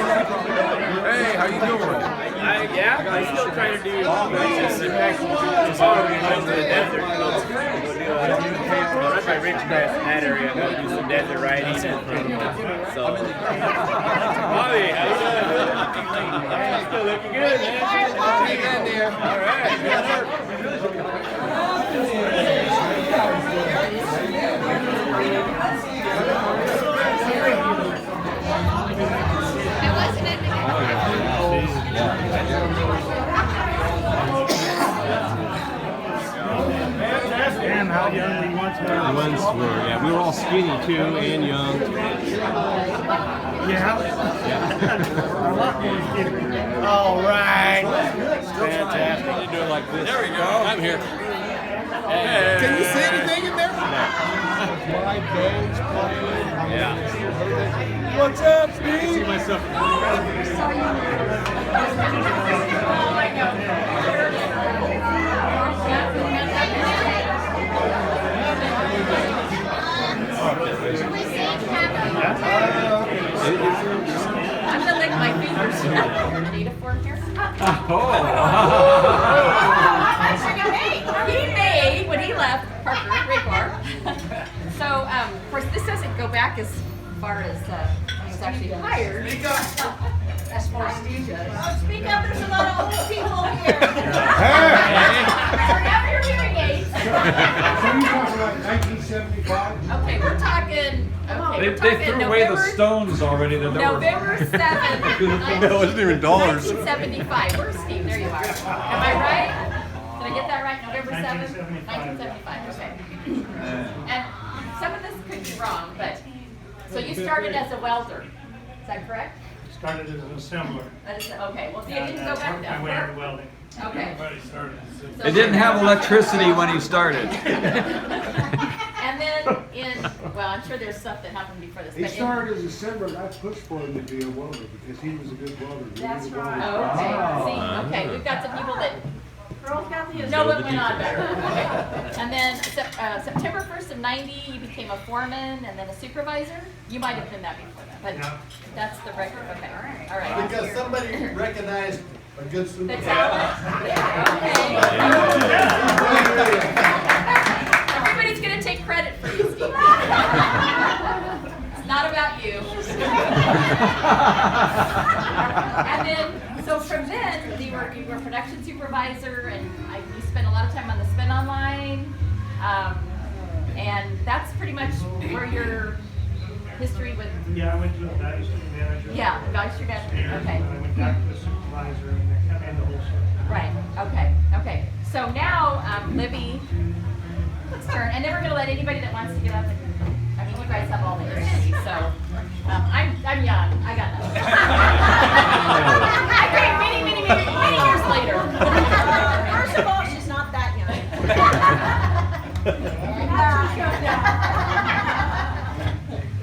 Hey, how you doing? I'm still trying to do just sit back and to the desert. Right by Rich Grass in that area, I'm going to do some desert riding. So, Bobby, how you doing? Still looking good, man. Hang in there. All right. Damn, how young we once were. Once were, yeah. We were all skinny too and young. Yeah. A lot more skinny. All right. Fantastic. You do it like this. There we go. I'm here. Hey. Can you see anything in there? My band's playing. Yeah. What's up, Steve? See myself. I'm gonna lick my fingers. Need a fork here? Hey, he made when he left Racor. So, of course, this doesn't go back as far as he was actually hired. As far as Steve does. Oh, speak up! There's a lot of old people here. Turn out your hearing aids. So you talking about 1975? Okay, we're talking. Okay, They threw away the stones already. That November 7th, That wasn't even dollars. 1975. Where's Steve? There you are. Am I right? Did I get that right? November 7th? 1975. Okay. And some of this could be wrong, but so you started as a welder. Is that correct? Started as an assembler. That is, okay. Well, you didn't go back I that went far. into welding. Okay. Everybody started. So- It didn't have electricity when he started. And then well, I'm sure there's stuff that happened before this. He but in- started as a assembler, I pushed for him to be a welder because he was a good welder. That's He was a right. welder. Okay. See, okay, we've got some people that know what went on better. Okay. And then September 1st of '90, you became a foreman and then a supervisor. You might have been that before that, but Yeah. that's the record. Okay. All right. Because somebody recognized a good The supervisor. talent. Yeah. Okay. Everybody's gonna take credit for you, Steve. It's not about you. And then, so from then, you were production supervisor, and you spent a lot of time on the Spin Online, and that's pretty much where your history with. Yeah, I went to the value stream manager. Yeah, the value stream manager. Okay. And I went back to the supervisor and the whole circle. Right. Okay. Okay. So now, Libby, let's turn, and then we're gonna let anybody that wants to get up. I mean, you guys have all the history, so I'm young. I got nothing. I came many years later. First of all, she's not that young.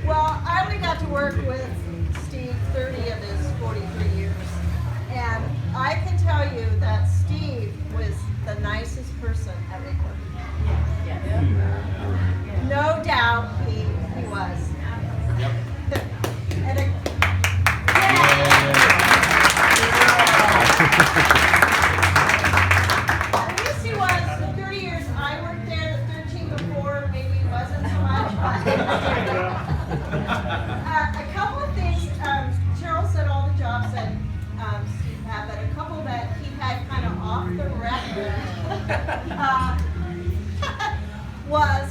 Well, I only got to work with Steve 30 of his 43 years. And I can tell you that Steve was the nicest person at Racor. No doubt he was. And at least he was. The 30 years I worked there, the 13 before, maybe he wasn't so much. A couple of things, Cheryl said all the jobs that Steve had, but a couple that he had kind of off the record was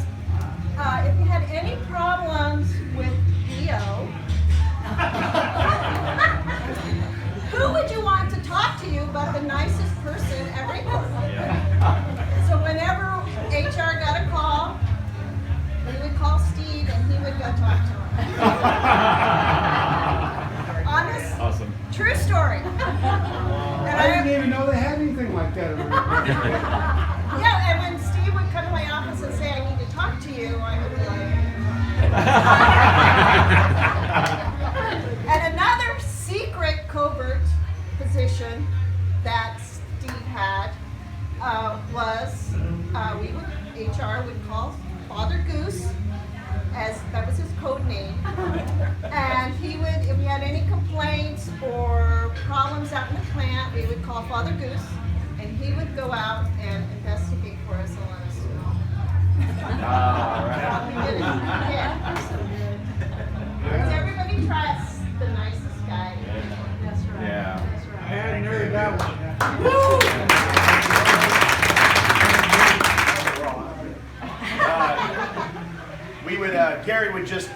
if you had any problems with EO, who would you want to talk to you but the nicest person at Racor? So whenever HR got a call, they would call Steve and he would go talk to him. Honest, Awesome. true story. I didn't even know they had anything like that. And another secret covert position that Steve had was HR would call Father Goose, as that was his code name. And he would, if we had any complaints or problems out in the plant, we would call Father Goose, and he would go out and investigate for us and let us know. Yeah. Because everybody trusts the nicest guy. That's right. Yeah. That's right. I hadn't heard that one. Gary would just,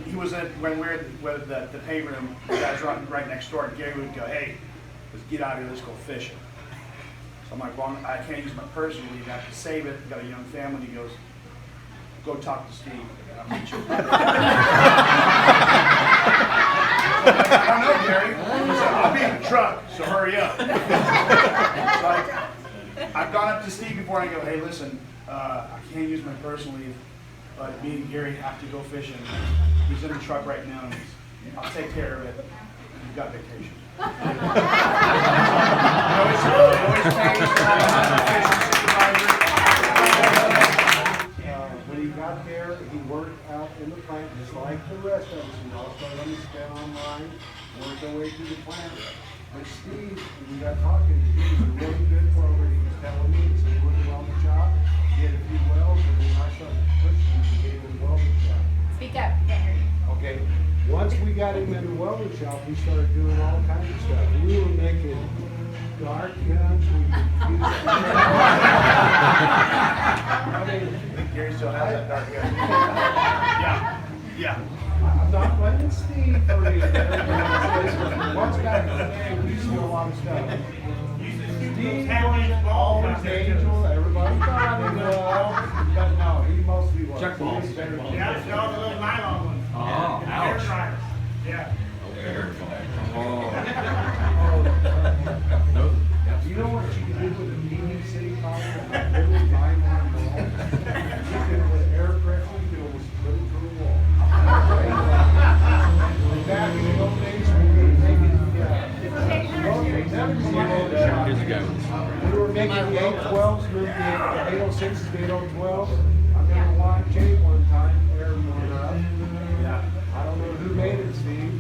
he was in, when we were at the paint room, the guys right next door, and Gary would go, hey, let's get out of here, let's go fishing. So I'm like, well, I can't use my personal leave, I have to save it, got a young family. He goes, go talk to Steve, and I'll meet you. I don't know, Gary. He said, I'll be in the truck, so hurry up. So I've gone up to Steve before and I go, hey, listen, I can't use my personal leave, but me and Gary have to go fishing. He's in the truck right now, and I'll take care of it. You've got vacation. When he got there, he worked out in the plant just like the rest of us. We all started on the stand online, worked our way through the plant. But Steve, when we got talking, he was a really good welder. He was telling me, so he worked on the shop, he had a few welds, and then I started pushing him to get him in the welding shop. Speak up. Can't hear you. Okay, once we got him in the welding shop, we started doing all kinds of stuff. We were making dart guns. Gary still has that dark gun. Yeah. I'm not blaming Steve for it. Once back in the day, we used to do a lot of stuff. Steve was always angel. Everybody thought he was, but no, he mostly was. Check balls. Yeah, Yeah, it's all the little nylon ones. Oh, Hair ouch. dryers. Yeah. You know what you can do with a PVC pipe? Literally buy one and go home. You can, with air pressure, you can almost put it through the wall. Back in the old days, we were making, Here's the guy. we were making the 812s, the 806s, the 812s. I remember one tape one time, air went up. I don't know who made it, Steve,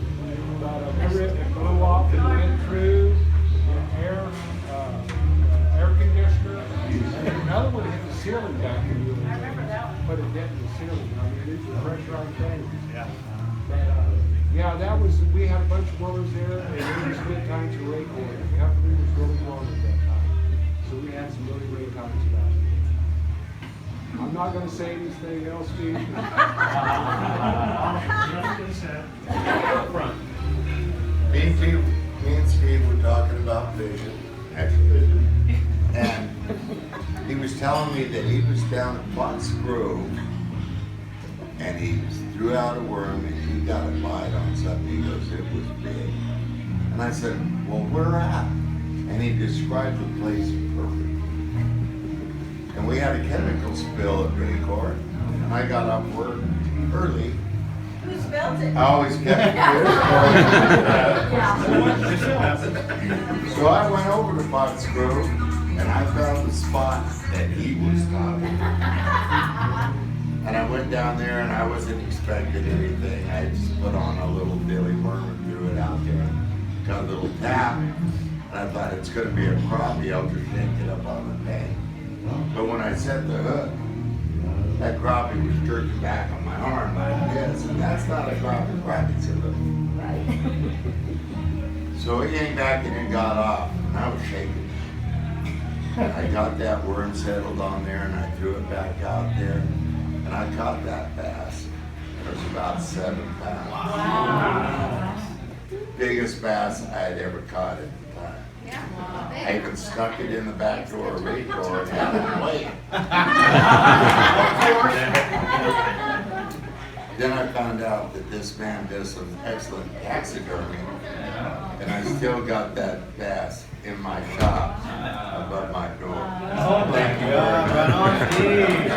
but a rip that blew off and went through the air conditioner. And another one hit the ceiling back in the I remember that one. Put a dent in the ceiling. I mean, these are pressurized things. Yeah. But, yeah, that was, we had a bunch of welders there, and we was good times to Racor. The company was really growing at that time. So we had some really great times about it. I'm not gonna say anything else, Steve. Me and Steve were talking about vision, actually, and he was telling me that he was down at Potts Grove, and he threw out a worm and he got a bite on something. He goes, it was big. And I said, well, where at? And he described the place perfectly. And we had a chemical spill at Racor, and I got off work early. Who spelled it? I always kept it here. So I went over to Potts Grove, and I found the spot that he was talking about. And I went down there, and I wasn't expecting anything. I just put on a little dilly worm and threw it out there. Got a little tap, and I thought it's going to be a crappie. I'll just yank it up on the bank. But when I set the hook, that crappie was jerking back on my arm like this, and that's not a crappie. Crappie's a hook. So it yanked back and it got off, and I was shaking. I got that worm settled on there, and I threw it back out there, and I caught that bass. It was about 7 pounds. Wow. Biggest bass I had ever caught at the time. I even stuck it in the back door of Racor and had it wait. Then I found out that this man does some excellent taxidermy, and I still got that bass in my shop above my door. Oh, thank you. Right on, Steve.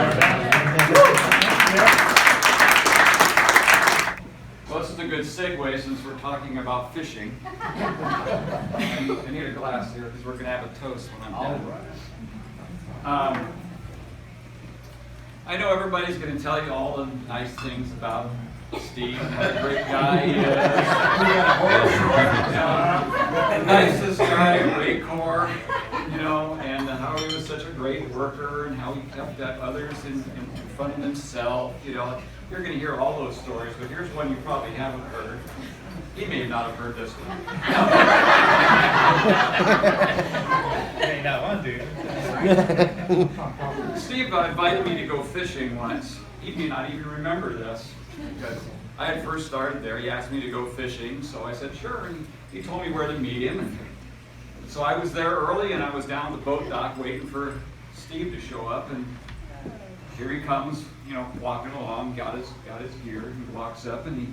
talking about fishing. I need a glass here because we're going to have a toast when I'm done. I know everybody's going to tell you all the nice things about Steve and what a great guy he is. The nicest guy at Racor, you know, and how he was such a great worker and how he kept others in front of himself, you know. You're going to hear all those stories, but here's one you probably haven't heard. He may not have heard this one. May not want to. Steve invited me to go fishing once. He may not even remember this, because I had first started there. He asked me to go fishing, so I said sure, and he told me where to meet him. So I was there early, and I was down at the boat dock waiting for Steve to show up, and here he comes, you know, walking along, got his gear. He walks up and he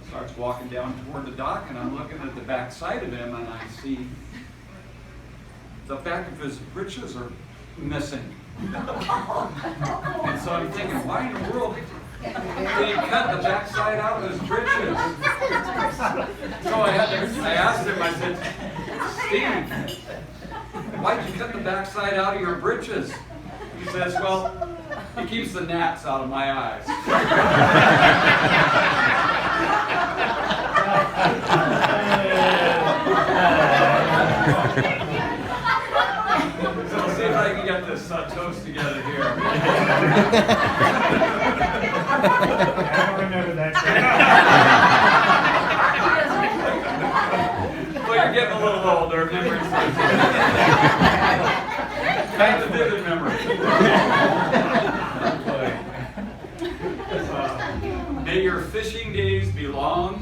starts walking down toward the dock, and I'm looking at the back side of him, and I see the back of his breeches are missing. And so I'm thinking, why in the world did he cut the back side out of his breeches? So I asked him, I said, Steve, why'd you cut the back side out of your breeches? He says, well, it keeps the gnats out of my eyes. So let's see if I can get this toast together here. I don't remember that. Well, you're getting a little older. Memory kind of vivid memory. May your fishing days be long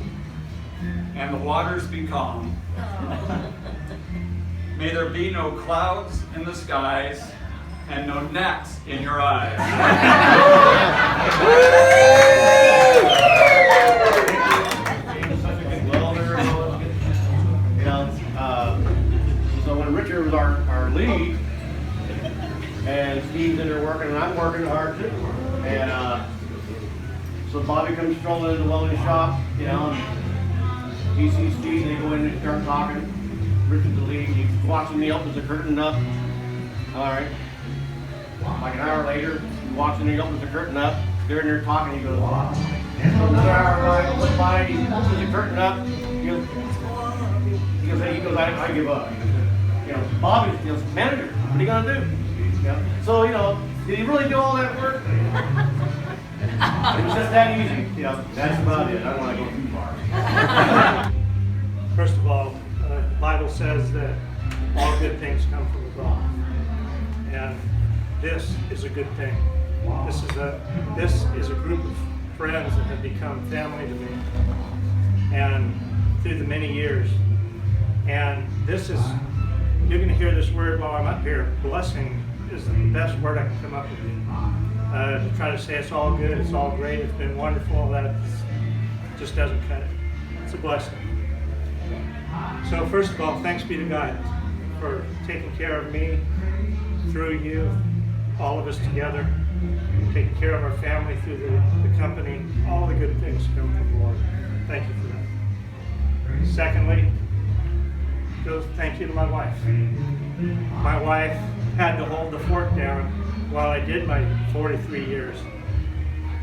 and the waters be calm. May there be no clouds in the skies and no gnats in your eyes. He's such a good welder. You know, so when Richard was our lead, and Steve's in there working, and I'm working hard too. And so Bobby comes strolling into the welding shop, you know, and he sees Steve, they go in and start talking. Richard's the lead, he's watching me opens the curtain up. All right. Like an hour later, he's watching he opens the curtain up. They're in there talking, he goes, another hour goes by, he opens the curtain up. He goes, I give up. You know, Bobby's manager, what are you gonna do? Yeah. So, you know, did he really do all that work? It was just that easy. You know, that's about it. I don't want to go too far. First of all, the Bible says that all good things come from above. And this is a good thing. This is a group of friends that have become family to me. And through the many years. And this is, you're going to hear this word while I'm up here, blessing is the best word I can come up with. To try to say it's all good, it's all great, it's been wonderful, that just doesn't cut it. It's a blessing. So first of all, thanks be to God for taking care of me, through you, all of us together, taking care of our family through the company. All the good things come from the Lord. Thank you for that. Secondly, thank you to my wife. My wife had to hold the fort down while I did my 43 years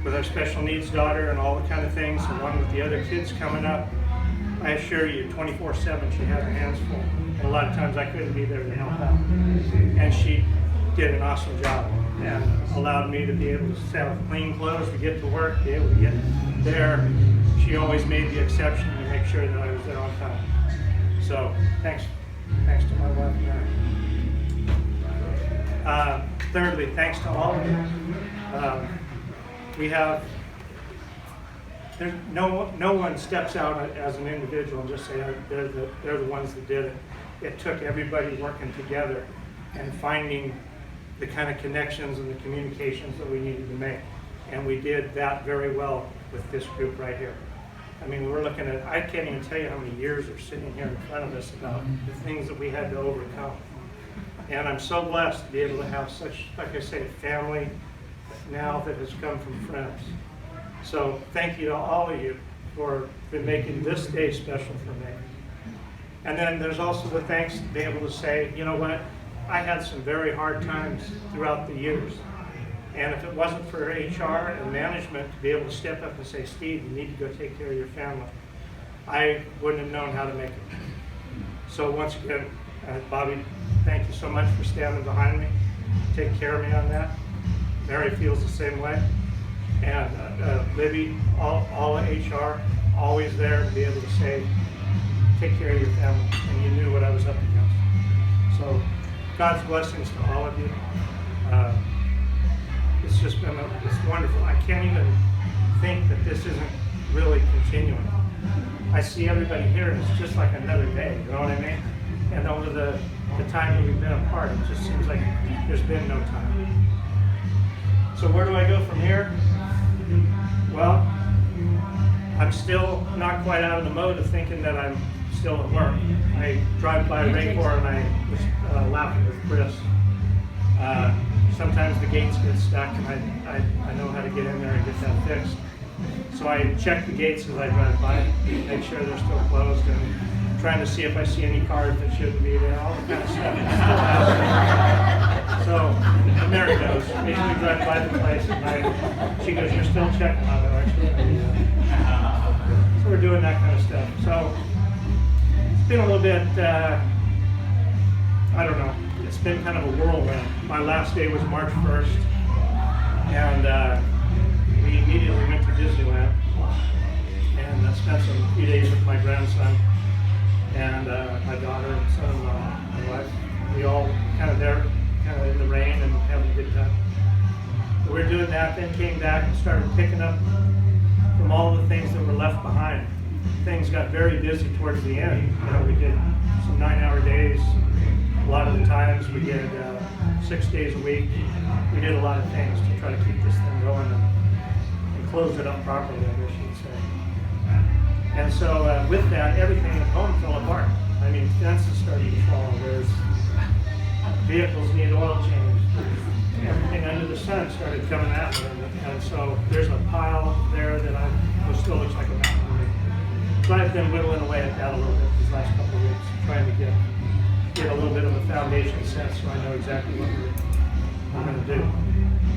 with our special needs daughter and all the kind of things, along with the other kids coming up. I assure you, 24/7 she had her hands full. And a lot of times I couldn't be there to help out. And she did an awesome job and allowed me to be able to have clean clothes to get to work, be able to get there. She always made the exception to make sure that I was there on time. So thanks to my wife and thirdly, thanks to all of you. No one steps out as an individual and just say they're the ones that did it. It took everybody working together and finding the kind of connections and the communications that we needed to make. And we did that very well with this group right here. I mean, we're looking at, I can't even tell you how many years are sitting here in front of us about the things that we had to overcome. And I'm so blessed to be able to have such, like I say, a family now that has come from friends. So thank you to all of you for making this day special for me. And then there's also the thanks to be able to say, you know what, I had some very hard times throughout the years. And if it wasn't for HR and management to be able to step up and say, Steve, you need to go take care of your family, I wouldn't have known how to make it. So once again, Bobby, thank you so much for standing behind me, taking care of me on that. Mary feels the same way. And Libby, all of HR, always there to be able to say, take care of your family, and you knew what I was up against. So God's blessings to all of you. It's just been, it's wonderful. I can't even think that this isn't really continuing. I see everybody here, and it's just like another day, you know what I mean? And over the time that we've been apart, it just seems like there's been no time. So where do I go from here? Well, I'm still not quite out of the mode of thinking that I'm still at work. I drive by Racor and I was laughing with Chris. Sometimes the gates get stuck and I know how to get in there and get that fixed. So I check the gates as I drive by, make sure they're still closed, and trying to see if I see any cars that shouldn't be there, all the kind of stuff. So, and Mary knows. Usually drive by the place and she goes, you're still checking on it, aren't you? So we're doing that kind of stuff. So it's been a little bit, I don't know, it's been kind of a whirlwind. My last day was March 1st, and we immediately went to Disneyland, and I spent some few days with my grandson and my daughter and son-in-law, my wife. We all kind of there, kind of in the rain and having a good time. But we were doing that, then came back and started picking up from all the things that were left behind. Things got very busy towards the end. You know, we did some 9-hour days. A lot of the times we did 6 days a week. We did a lot of things to try to keep this thing going and close it up properly, I guess you'd say. And so with that, everything at home fell apart. I mean, fences started to fall. There's vehicles need oil change. Everything under the sun started coming at me. And so there's a pile there that still looks like a mountain to me. So I've been whittling away at that a little bit these last couple of weeks, trying to get a little bit of a foundation set so I know exactly what we're going to do.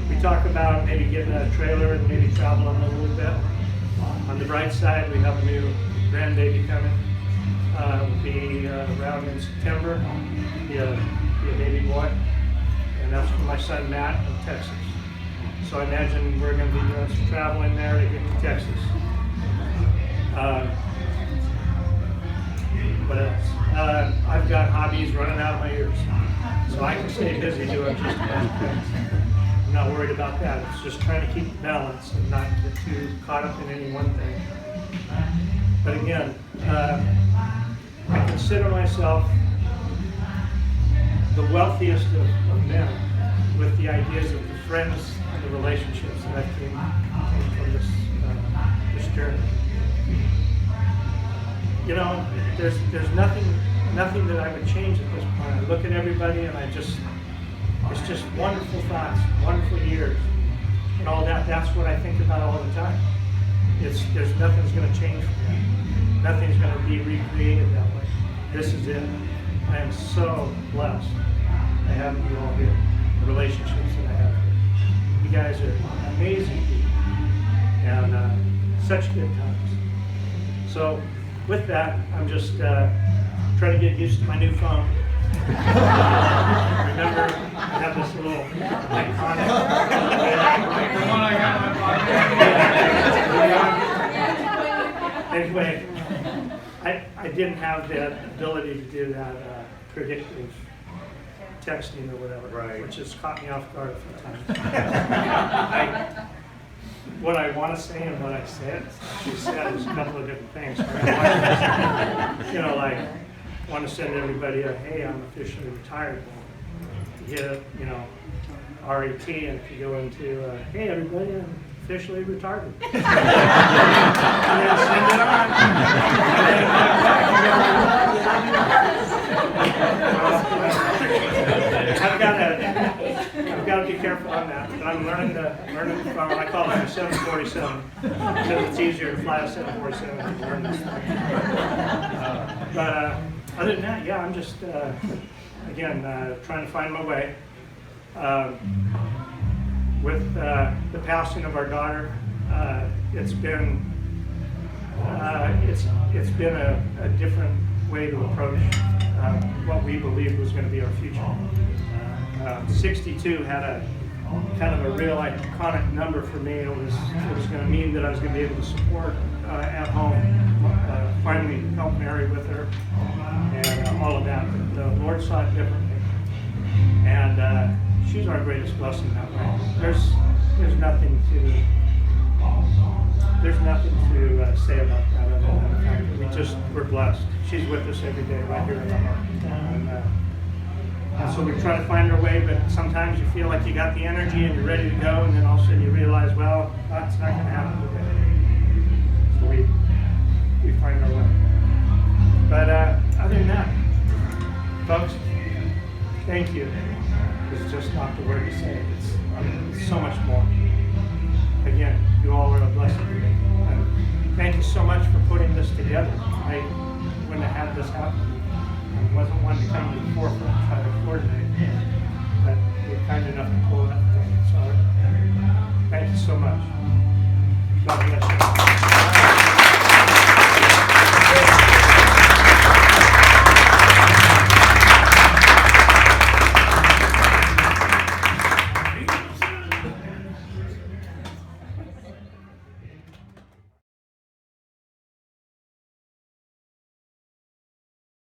We talk about maybe getting a trailer and maybe traveling a little bit. On the bright side, we have a new grandbaby coming. Will be around in September. Be a baby boy, and that's for my son Matt in Texas. So I imagine we're going to be doing some traveling there to get to Texas. What else? I've got hobbies running out of my ears, so I can stay busy doing just a bunch of things. I'm not worried about that. It's just trying to keep the balance and not get too caught up in any one thing. But again, I consider myself the wealthiest of men with the ideas of the friends and the relationships that I've came from this journey. You know, there's nothing that I would change at this point. I look at everybody and it's just wonderful thoughts, wonderful years, and all that. That's what I think about all the time. There's nothing's going to change from that. Nothing's going to be recreated that way. This is it. I am so blessed to have you all here, the relationships that I have here. You guys are amazing people, and such good times. So with that, I'm just trying to get used to my new phone. Remember, I have this little iconic. The one I got in my pocket. Anyway, I didn't have the ability to do that predictive texting or whatever, Right. which has caught me off guard a few times. What I want to say and what I said, she said, is a couple of different things. You know, like, I want to send everybody a, hey, I'm officially retired. You hit, you know, RET, and if you go into, hey, everybody, I'm officially retarded. And then send it on. I've got to be careful. careful on that. But I'm learning to fly. I call it a 747 because it's easier to fly a 747 than to learn this thing. But other than that, yeah, I'm just again trying to find my way. With the passing of our daughter, it's been a different way to approach what we believed was going to be our future. 62 had a kind of a real iconic number for me. It was going to mean that I was going to be able to support at home, finally help Mary with her, and all of that. But the Lord saw it differently, and she's our greatest blessing that way. There's nothing to say about that other than the fact that we're blessed. She's with us every day right here in the heart. And so we try to find our way, but sometimes you feel like you got the energy and you're ready to go, and then all of a sudden you realize, well, that's not going to happen today. So we find our way. But other than that, folks, thank you. It's just not the word to say. It's so much more. Again, you all are a blessing to me. And thank you so much for putting this together. I wouldn't have had this happen. I wasn't one to come to the forefront and try to coordinate, but you're kind enough to pull